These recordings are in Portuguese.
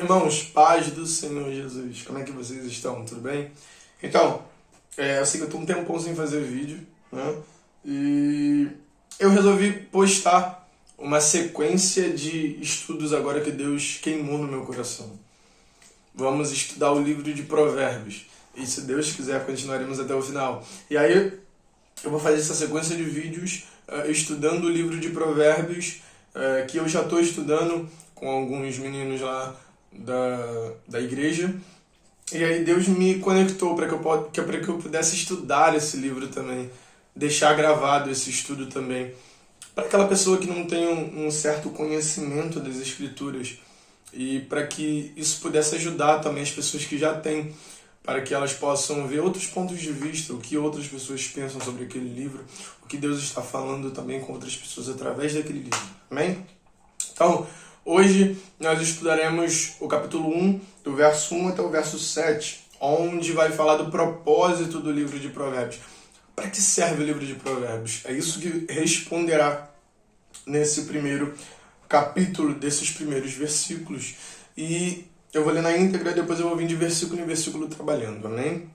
Irmãos, paz do Senhor Jesus, como é que vocês estão? Tudo bem? Então, eu sei que eu tô um tempão sem fazer vídeo, né? E eu resolvi postar uma sequência de estudos agora que Deus queimou no meu coração. Vamos estudar o livro de Provérbios. E se Deus quiser, continuaremos até o final. E aí, eu vou fazer essa sequência de vídeos estudando o livro de Provérbios, que eu já estou estudando com alguns meninos lá da igreja. E aí Deus me conectou para que eu pudesse estudar esse livro também, deixar gravado esse estudo também, para aquela pessoa que não tem um certo conhecimento das Escrituras, e para que isso pudesse ajudar também as pessoas que já têm, para que elas possam ver outros pontos de vista, o que outras pessoas pensam sobre aquele livro, o que Deus está falando também com outras pessoas através daquele livro. Amém? Então, hoje nós estudaremos o capítulo 1, do verso 1 até o verso 7, onde vai falar do propósito do livro de Provérbios. Para que serve o livro de Provérbios? É isso que responderá nesse primeiro capítulo, desses primeiros versículos. E eu vou ler na íntegra, depois eu vou vir de versículo em versículo trabalhando, amém?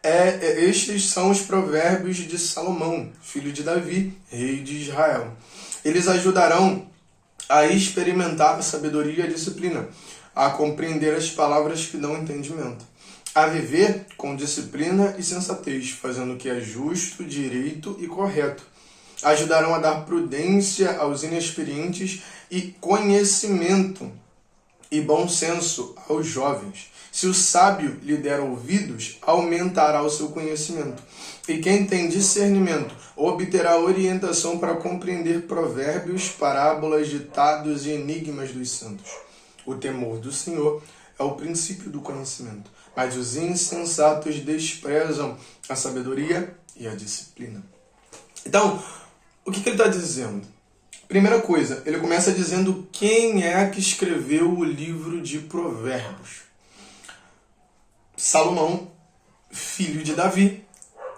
Estes são os provérbios de Salomão, filho de Davi, rei de Israel. Eles ajudarão a experimentar a sabedoria e a disciplina, a compreender as palavras que dão entendimento, a viver com disciplina e sensatez, fazendo o que é justo, direito e correto. Ajudarão a dar prudência aos inexperientes e conhecimento e bom senso aos jovens. Se o sábio lhe der ouvidos, aumentará o seu conhecimento. E quem tem discernimento obterá orientação para compreender provérbios, parábolas, ditados e enigmas dos santos. O temor do Senhor é o princípio do conhecimento, mas os insensatos desprezam a sabedoria e a disciplina. Então, o que ele está dizendo? Primeira coisa, ele começa dizendo quem é que escreveu o livro de Provérbios. Salomão, filho de Davi,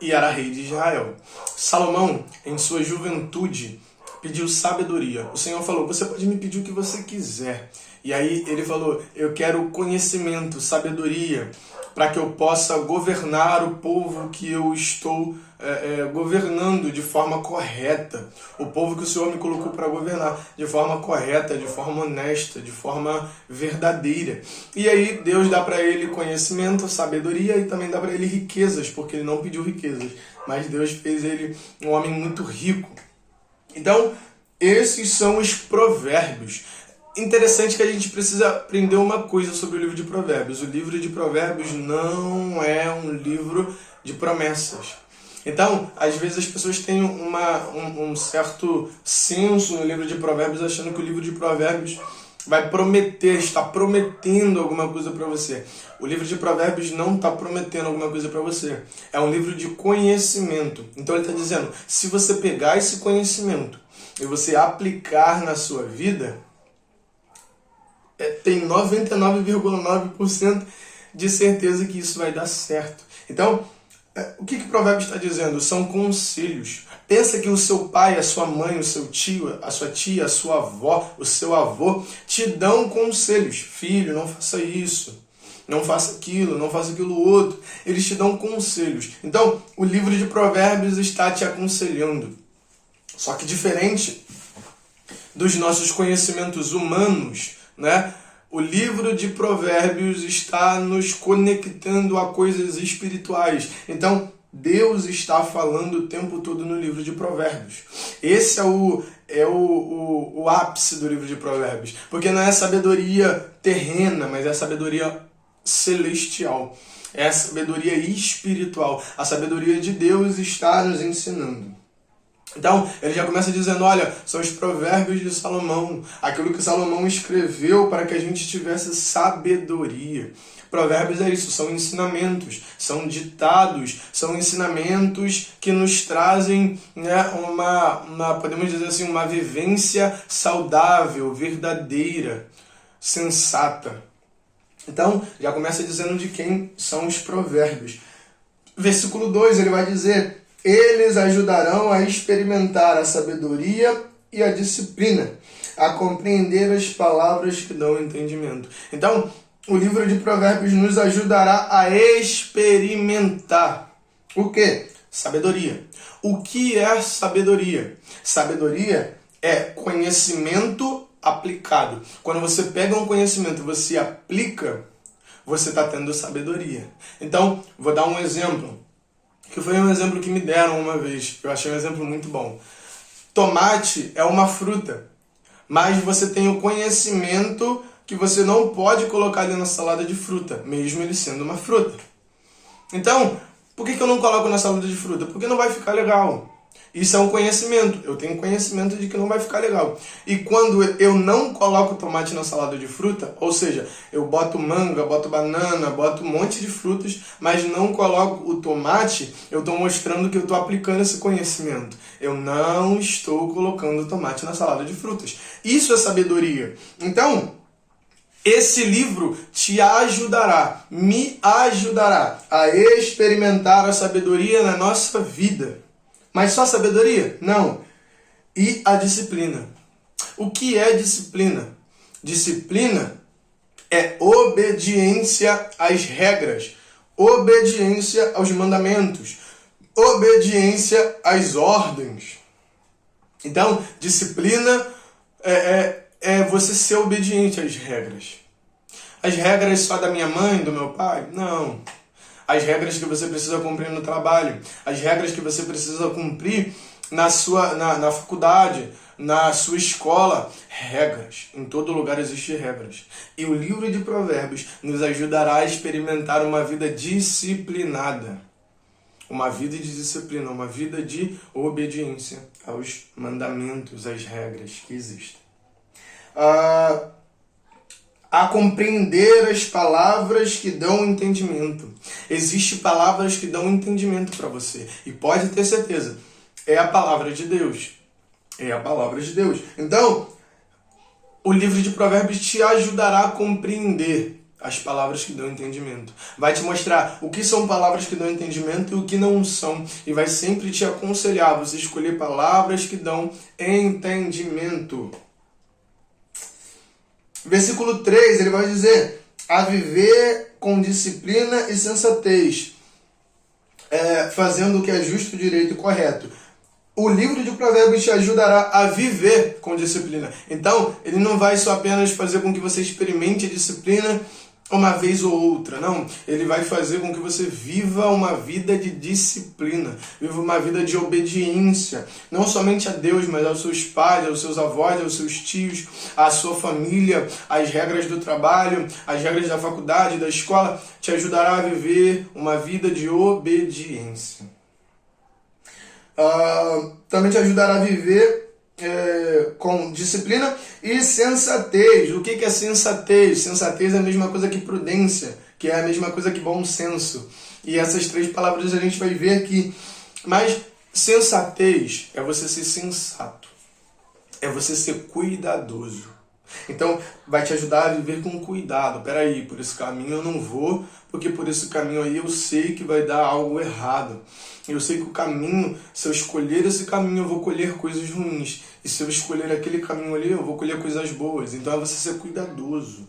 e era rei de Israel. Salomão, em sua juventude, pediu sabedoria. O Senhor falou, você pode me pedir o que você quiser. E aí ele falou, eu quero conhecimento, sabedoria, para que eu possa governar o povo que eu estou governando de forma correta. O povo que o Senhor me colocou para governar de forma correta, de forma honesta, de forma verdadeira. E aí Deus dá para ele conhecimento, sabedoria e também dá para ele riquezas, porque ele não pediu riquezas, mas Deus fez ele um homem muito rico. Então, esses são os provérbios. Interessante que a gente precisa aprender uma coisa sobre o livro de Provérbios. O livro de Provérbios não é um livro de promessas. Então, às vezes as pessoas têm um certo senso no livro de Provérbios, achando que o livro de Provérbios vai prometer, está prometendo alguma coisa para você. O livro de Provérbios não está prometendo alguma coisa para você. É um livro de conhecimento. Então ele está dizendo, se você pegar esse conhecimento e você aplicar na sua vida, tem 99,9% de certeza que isso vai dar certo. Então, o que Provérbios está dizendo? São conselhos. Pensa que o seu pai, a sua mãe, o seu tio, a sua tia, a sua avó, o seu avô te dão conselhos. Filho, não faça isso, não faça aquilo outro. Eles te dão conselhos. Então, o livro de Provérbios está te aconselhando. Só que diferente dos nossos conhecimentos humanos, né? O livro de Provérbios está nos conectando a coisas espirituais. Então, Deus está falando o tempo todo no livro de Provérbios. Esse é o ápice do livro de Provérbios. Porque não é sabedoria terrena, mas é sabedoria celestial. É a sabedoria espiritual. A sabedoria de Deus está nos ensinando. Então, ele já começa dizendo, olha, são os provérbios de Salomão, aquilo que Salomão escreveu para que a gente tivesse sabedoria. Provérbios é isso, são ensinamentos, são ditados, são ensinamentos que nos trazem, né, podemos dizer assim, uma vivência saudável, verdadeira, sensata. Então, já começa dizendo de quem são os provérbios. Versículo 2, ele vai dizer, eles ajudarão a experimentar a sabedoria e a disciplina, a compreender as palavras que dão entendimento. Então, o livro de Provérbios nos ajudará a experimentar o quê? Sabedoria. O que é sabedoria? Sabedoria é conhecimento aplicado. Quando você pega um conhecimento e você aplica, você está tendo sabedoria. Então, vou dar um exemplo, que foi um exemplo que me deram uma vez. Eu achei um exemplo muito bom. Tomate é uma fruta, mas você tem o conhecimento que você não pode colocar ele na salada de fruta, mesmo ele sendo uma fruta. Então, por que eu não coloco na salada de fruta? Porque não vai ficar legal. Isso é um conhecimento. Eu tenho conhecimento de que não vai ficar legal. E quando eu não coloco tomate na salada de fruta, ou seja, eu boto manga, boto banana, boto um monte de frutas, mas não coloco o tomate, eu estou mostrando que eu estou aplicando esse conhecimento. Eu não estou colocando tomate na salada de frutas. Isso é sabedoria. Então, esse livro te ajudará, me ajudará a experimentar a sabedoria na nossa vida. Mas só sabedoria? Não. E a disciplina. O que é disciplina? Disciplina é obediência às regras, obediência aos mandamentos, obediência às ordens. Então, disciplina é você ser obediente às regras. As regras só da minha mãe, do meu pai? Não. As regras que você precisa cumprir no trabalho, as regras que você precisa cumprir na faculdade, na sua escola. Regras. Em todo lugar existem regras. E o livro de Provérbios nos ajudará a experimentar uma vida disciplinada. Uma vida de disciplina, uma vida de obediência aos mandamentos, às regras que existem. A compreender as palavras que dão entendimento. Existem palavras que dão entendimento para você. E pode ter certeza, é a palavra de Deus. É a palavra de Deus. Então, o livro de Provérbios te ajudará a compreender as palavras que dão entendimento. Vai te mostrar o que são palavras que dão entendimento e o que não são. E vai sempre te aconselhar a você escolher palavras que dão entendimento. Versículo 3, ele vai dizer: a viver com disciplina e sensatez, fazendo o que é justo, direito e correto. O livro de Provérbios te ajudará a viver com disciplina. Então, ele não vai só apenas fazer com que você experimente a disciplina uma vez ou outra, não. Ele vai fazer com que você viva uma vida de disciplina, viva uma vida de obediência, não somente a Deus, mas aos seus pais, aos seus avós, aos seus tios, à sua família, às regras do trabalho, às regras da faculdade, da escola. Te ajudará a viver uma vida de obediência. Também te ajudará a viver com disciplina e sensatez. O que é sensatez? Sensatez é a mesma coisa que prudência, que é a mesma coisa que bom senso. E essas três palavras a gente vai ver aqui. Mas sensatez é você ser sensato, é você ser cuidadoso. Então, vai te ajudar a viver com cuidado. Peraí, por esse caminho eu não vou, porque por esse caminho aí eu sei que vai dar algo errado. Eu sei que o caminho, se eu escolher esse caminho, eu vou colher coisas ruins. E se eu escolher aquele caminho ali, eu vou colher coisas boas. Então, é você ser cuidadoso.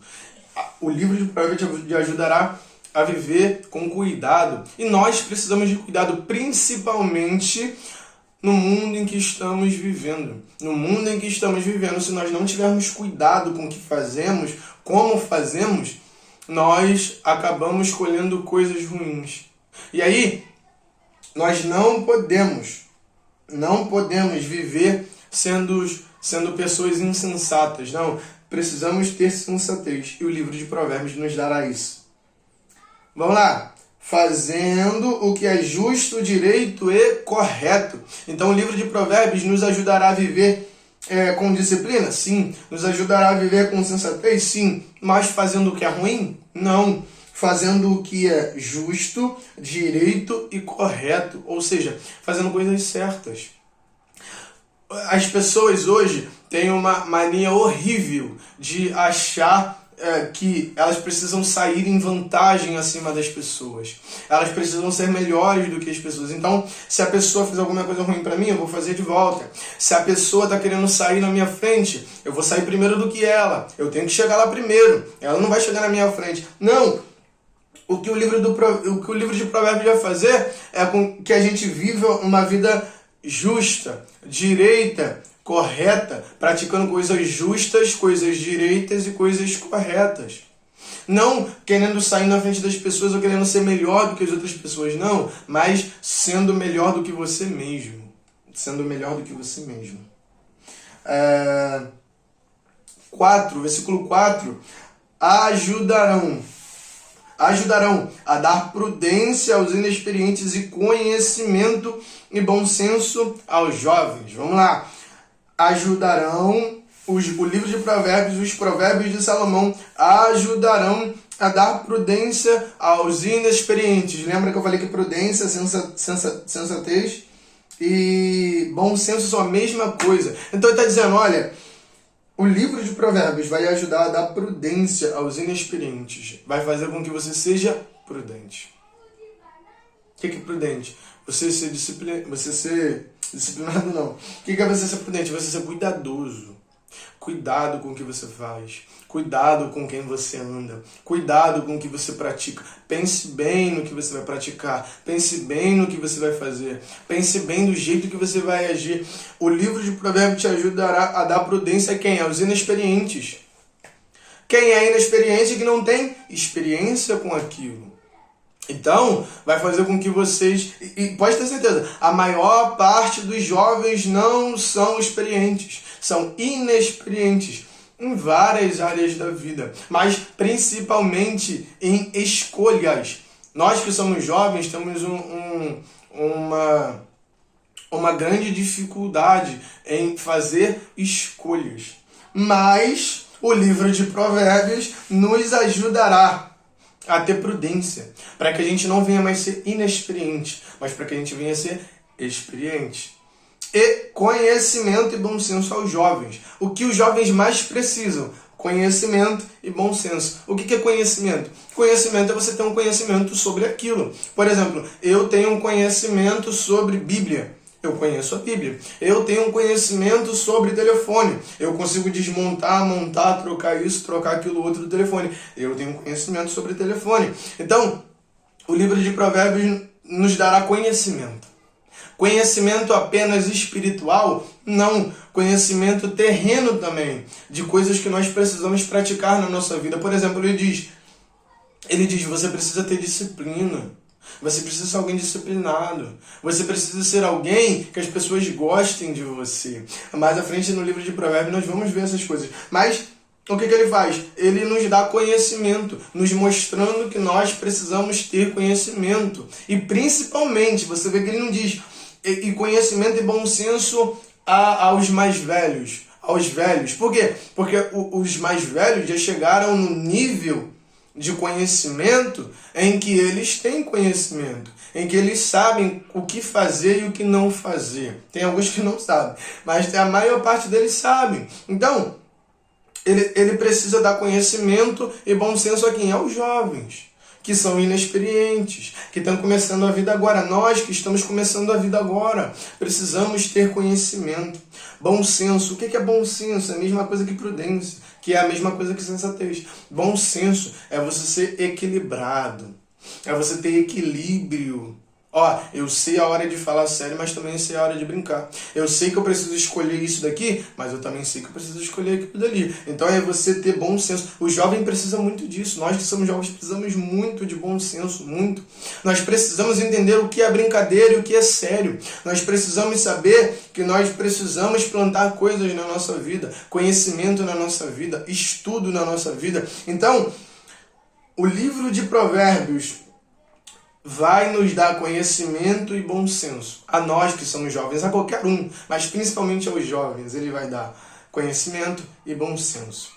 O livro de Provérbios te ajudará a viver com cuidado. E nós precisamos de cuidado, principalmente no mundo em que estamos vivendo. No mundo em que estamos vivendo, se nós não tivermos cuidado com o que fazemos, como fazemos, nós acabamos colhendo coisas ruins. E aí, nós não podemos viver sendo pessoas insensatas. Não, precisamos ter sensatez. E o livro de Provérbios nos dará isso. Vamos lá. Fazendo o que é justo, direito e correto. Então o livro de Provérbios nos ajudará a viver com disciplina? Sim. Nos ajudará a viver com sensatez? Sim. Mas fazendo o que é ruim? Não. Fazendo o que é justo, direito e correto. Ou seja, fazendo coisas certas. As pessoas hoje têm uma mania horrível de achar que elas precisam sair em vantagem acima das pessoas. Elas precisam ser melhores do que as pessoas. Então, se a pessoa fez alguma coisa ruim para mim, eu vou fazer de volta. Se a pessoa está querendo sair na minha frente, eu vou sair primeiro do que ela. Eu tenho que chegar lá primeiro. Ela não vai chegar na minha frente. Não! O que o livro de Provérbios vai fazer é com que a gente viva uma vida justa, direita, correta, praticando coisas justas, coisas direitas e coisas corretas. Não querendo sair na frente das pessoas ou querendo ser melhor do que as outras pessoas, não, mas sendo melhor do que você mesmo. Sendo melhor do que você mesmo. 4, versículo 4. Ajudarão a dar prudência aos inexperientes e conhecimento e bom senso aos jovens. Vamos lá. Ajudarão, o livro de Provérbios, os provérbios de Salomão, ajudarão a dar prudência aos inexperientes. Lembra que eu falei que prudência, sensatez e bom senso são a mesma coisa. Então ele está dizendo, olha, o livro de Provérbios vai ajudar a dar prudência aos inexperientes. Vai fazer com que você seja prudente. O que é prudente? Você ser disciplinado, não. O que é você ser prudente? Você ser cuidadoso. Cuidado com o que você faz. Cuidado com quem você anda. Cuidado com o que você pratica. Pense bem no que você vai praticar. Pense bem no que você vai fazer. Pense bem do jeito que você vai agir. O livro de Provérbios te ajudará a dar prudência a quem? Aos inexperientes. Quem é inexperiente que não tem experiência com aquilo. Então, vai fazer com que vocês... E pode ter certeza, a maior parte dos jovens não são experientes. São inexperientes em várias áreas da vida, mas principalmente em escolhas. Nós que somos jovens temos uma grande dificuldade em fazer escolhas. Mas o livro de Provérbios nos ajudará a ter prudência, para que a gente não venha mais ser inexperiente, mas para que a gente venha ser experiente. E conhecimento e bom senso aos jovens. O que os jovens mais precisam? Conhecimento e bom senso. O que é conhecimento? Conhecimento é você ter um conhecimento sobre aquilo. Por exemplo, eu tenho um conhecimento sobre Bíblia. Eu conheço a Bíblia. Eu tenho um conhecimento sobre telefone. Eu consigo desmontar, montar, trocar isso, trocar aquilo outro do telefone. Eu tenho um conhecimento sobre telefone. Então, o livro de Provérbios nos dará conhecimento. Conhecimento apenas espiritual? Não. Conhecimento terreno também. De coisas que nós precisamos praticar na nossa vida. Por exemplo, ele diz, você precisa ter disciplina. Você precisa ser alguém disciplinado. Você precisa ser alguém que as pessoas gostem de você. Mais à frente no livro de Provérbios nós vamos ver essas coisas. Mas o que ele faz? Ele nos dá conhecimento, nos mostrando que nós precisamos ter conhecimento. E principalmente, você vê que ele não diz, e conhecimento e bom senso aos mais velhos. Aos velhos. Por quê? Porque os mais velhos já chegaram no nível de conhecimento em que eles têm conhecimento, em que eles sabem o que fazer e o que não fazer. Tem alguns que não sabem, mas a maior parte deles sabem. Então, ele precisa dar conhecimento e bom senso a quem? Aos jovens, que são inexperientes, que estão começando a vida agora. Nós que estamos começando a vida agora, precisamos ter conhecimento. Bom senso. O que é bom senso? É a mesma coisa que prudência, que é a mesma coisa que sensatez. Bom senso é você ser equilibrado, é você ter equilíbrio. Eu sei a hora de falar sério, mas também sei a hora de brincar. Eu sei que eu preciso escolher isso daqui, mas eu também sei que eu preciso escolher aquilo dali. Então é você ter bom senso. O jovem precisa muito disso. Nós que somos jovens precisamos muito de bom senso, muito. Nós precisamos entender o que é brincadeira e o que é sério. Nós precisamos saber que nós precisamos plantar coisas na nossa vida, conhecimento na nossa vida, estudo na nossa vida. Então, o livro de Provérbios vai nos dar conhecimento e bom senso. A nós que somos jovens, a qualquer um, mas principalmente aos jovens, ele vai dar conhecimento e bom senso.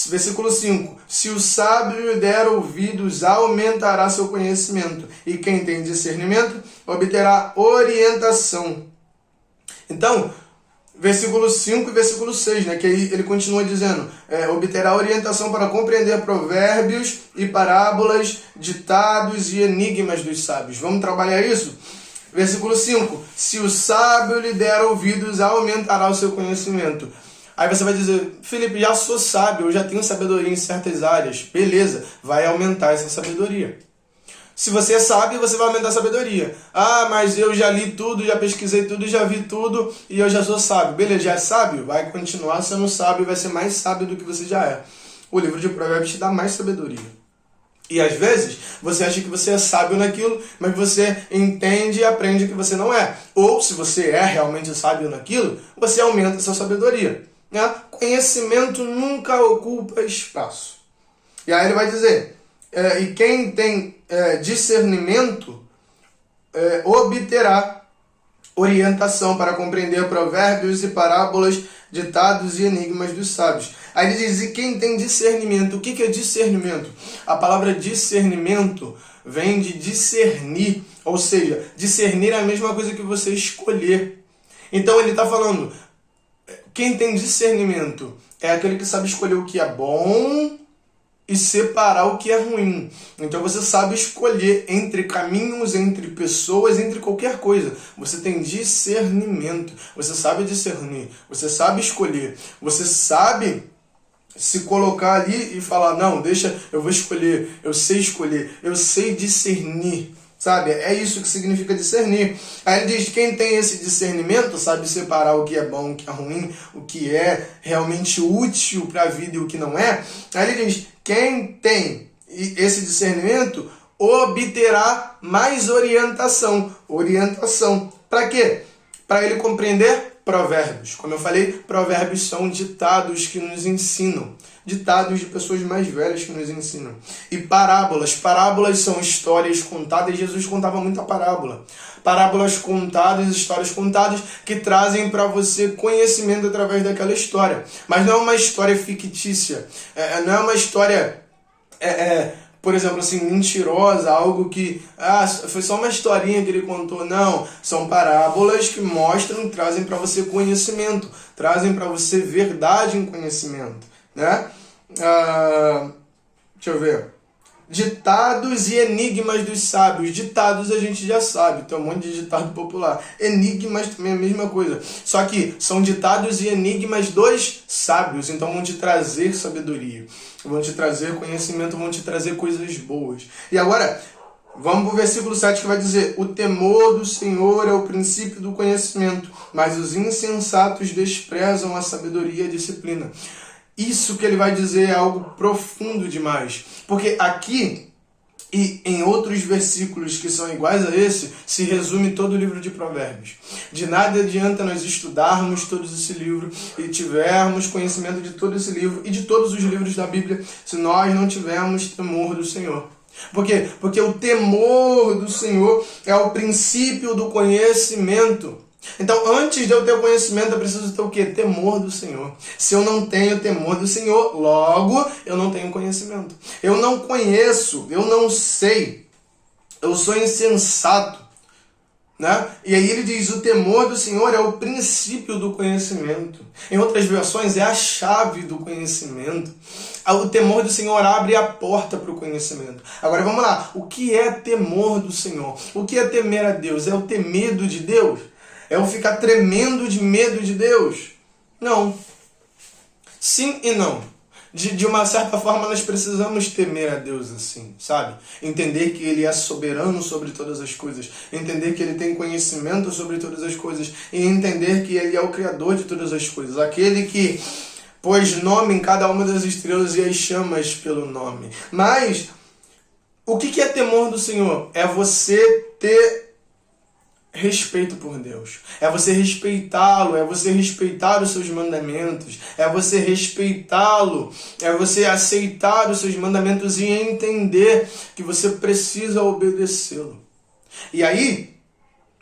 Versículo 5. Se o sábio lhe der ouvidos, aumentará seu conhecimento, e quem tem discernimento obterá orientação. Então, versículo 5 e versículo 6, né? Que aí ele continua dizendo, obterá orientação para compreender provérbios e parábolas, ditados e enigmas dos sábios. Vamos trabalhar isso? Versículo 5, se o sábio lhe der ouvidos, aumentará o seu conhecimento. Aí você vai dizer, Felipe, já sou sábio, eu já tenho sabedoria em certas áreas. Beleza, vai aumentar essa sabedoria. Se você é sábio, você vai aumentar a sabedoria. Ah, mas eu já li tudo, já pesquisei tudo, já vi tudo e eu já sou sábio. Beleza, já é sábio? Vai continuar sendo sábio e vai ser mais sábio do que você já é. O livro de Provérbios te dá mais sabedoria. E às vezes, você acha que você é sábio naquilo, mas você entende e aprende que você não é. Ou, se você é realmente sábio naquilo, você aumenta a sua sabedoria. Né? Conhecimento nunca ocupa espaço. E aí ele vai dizer, e quem tem discernimento obterá orientação para compreender provérbios e parábolas, ditados e enigmas dos sábios. Aí ele diz, e quem tem discernimento? O que é discernimento? A palavra discernimento vem de discernir, ou seja, discernir é a mesma coisa que você escolher. Então ele está falando, quem tem discernimento é aquele que sabe escolher o que é bom e separar o que é ruim. Então você sabe escolher entre caminhos, entre pessoas, entre qualquer coisa. Você tem discernimento. Você sabe discernir. Você sabe escolher. Você sabe se colocar ali e falar, não, deixa, eu vou escolher. Eu sei discernir. Sabe? É isso que significa discernir. Aí ele diz, quem tem esse discernimento sabe separar o que é bom, o que é ruim, o que é realmente útil para a vida e o que não é. Aí ele diz, quem tem esse discernimento obterá mais orientação. Orientação. Para quê? Para ele compreender provérbios. Como eu falei, provérbios são ditados que nos ensinam. Ditados de pessoas mais velhas que nos ensinam. E parábolas. Parábolas são histórias contadas. Jesus contava muita parábola. Parábolas contadas, histórias contadas, que trazem para você conhecimento através daquela história. Mas não é uma história fictícia. Não é uma história, por exemplo, assim, mentirosa, algo que foi só uma historinha que ele contou. Não, são parábolas que mostram, trazem para você conhecimento, trazem para você verdade em conhecimento, né? Deixa eu ver. Ditados e enigmas dos sábios. Ditados a gente já sabe, tem um monte de ditado popular. Enigmas também é a mesma coisa. Só que são ditados e enigmas dos sábios. Então vão te trazer sabedoria, vão te trazer conhecimento, vão te trazer coisas boas. E agora, vamos para o versículo 7 que vai dizer, o temor do Senhor é o princípio do conhecimento, mas os insensatos desprezam a sabedoria e a disciplina. Isso que ele vai dizer é algo profundo demais. Porque aqui e em outros versículos que são iguais a esse, se resume todo o livro de Provérbios. De nada adianta nós estudarmos todo esse livro e tivermos conhecimento de todo esse livro e de todos os livros da Bíblia, se nós não tivermos temor do Senhor. Por quê? Porque o temor do Senhor é o princípio do conhecimento. Então, antes de eu ter o conhecimento, eu preciso ter o quê? Temor do Senhor. Se eu não tenho temor do Senhor, logo, eu não tenho conhecimento. Eu não conheço, eu não sei. Eu sou insensato. Né? E aí ele diz, o temor do Senhor é o princípio do conhecimento. Em outras versões, é a chave do conhecimento. O temor do Senhor abre a porta para o conhecimento. Agora vamos lá, o que é temor do Senhor? O que é temer a Deus? É o ter medo de Deus? É eu ficar tremendo de medo de Deus? Não. Sim e não. De uma certa forma, nós precisamos temer a Deus assim, sabe? Entender que Ele é soberano sobre todas as coisas. Entender que Ele tem conhecimento sobre todas as coisas. E entender que Ele é o Criador de todas as coisas. Aquele que pôs nome em cada uma das estrelas e as chamas pelo nome. Mas, o que é temor do Senhor? É você ter respeito por Deus, é você respeitá-lo, é você respeitar os seus mandamentos, é você respeitá-lo, é você aceitar os seus mandamentos e entender que você precisa obedecê-lo. E aí,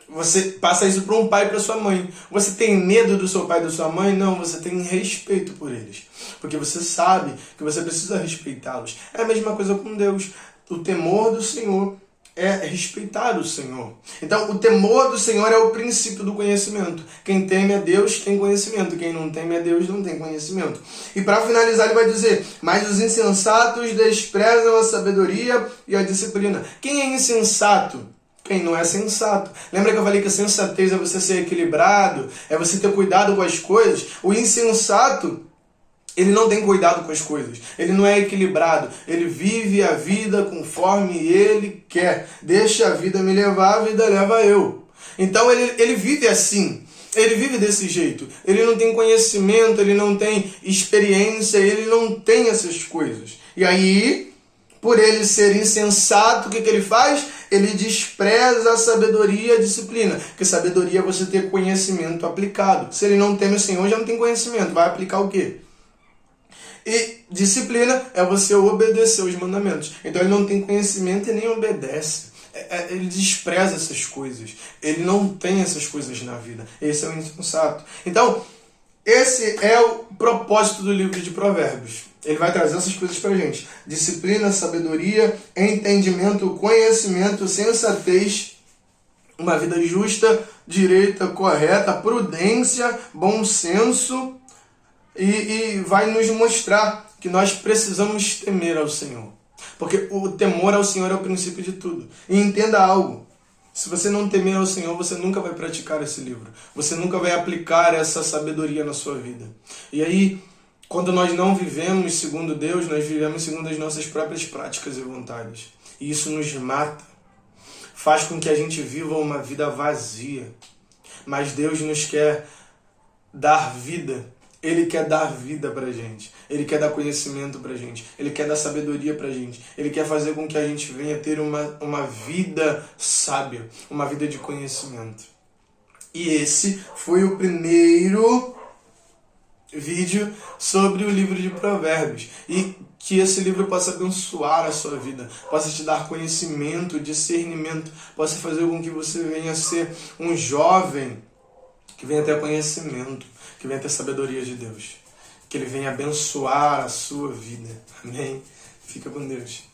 você passa isso para um pai e para sua mãe. Você tem medo do seu pai e da sua mãe? Não, você tem respeito por eles, porque você sabe que você precisa respeitá-los. É a mesma coisa com Deus. O temor do Senhor é respeitar o Senhor. Então, o temor do Senhor é o princípio do conhecimento. Quem teme a Deus tem conhecimento. Quem não teme a Deus não tem conhecimento. E para finalizar, ele vai dizer: mas os insensatos desprezam a sabedoria e a disciplina. Quem é insensato? Quem não é sensato. Lembra que eu falei que a sensatez é você ser equilibrado, é você ter cuidado com as coisas? O insensato, ele não tem cuidado com as coisas, ele não é equilibrado, ele vive a vida conforme ele quer. Deixa a vida me levar, a vida leva eu. Então ele vive assim, ele vive desse jeito. Ele não tem conhecimento, ele não tem experiência, ele não tem essas coisas. E aí, por ele ser insensato, o que ele faz? Ele despreza a sabedoria e a disciplina. Porque sabedoria é você ter conhecimento aplicado. Se ele não teme o Senhor, já não tem conhecimento. Vai aplicar o quê? E disciplina é você obedecer os mandamentos. Então ele não tem conhecimento e nem obedece. Ele despreza essas coisas. Ele não tem essas coisas na vida. Esse é o insensato. Então, esse é o propósito do livro de Provérbios. Ele vai trazer essas coisas pra gente. Disciplina, sabedoria, entendimento, conhecimento, sensatez, uma vida justa, direita, correta, prudência, bom senso. E vai nos mostrar que nós precisamos temer ao Senhor. Porque o temor ao Senhor é o princípio de tudo. E entenda algo. Se você não temer ao Senhor, você nunca vai praticar esse livro. Você nunca vai aplicar essa sabedoria na sua vida. E aí, quando nós não vivemos segundo Deus, nós vivemos segundo as nossas próprias práticas e vontades. E isso nos mata. Faz com que a gente viva uma vida vazia. Mas Deus nos quer dar vida. Ele quer dar vida pra gente. Ele quer dar conhecimento pra gente. Ele quer dar sabedoria pra gente. Ele quer fazer com que a gente venha ter uma vida sábia. Uma vida de conhecimento. E esse foi o primeiro vídeo sobre o livro de Provérbios. E que esse livro possa abençoar a sua vida. Possa te dar conhecimento, discernimento. Possa fazer com que você venha ser um jovem que venha ter conhecimento, que venha ter sabedoria de Deus, que Ele venha abençoar a sua vida. Amém? Fica com Deus.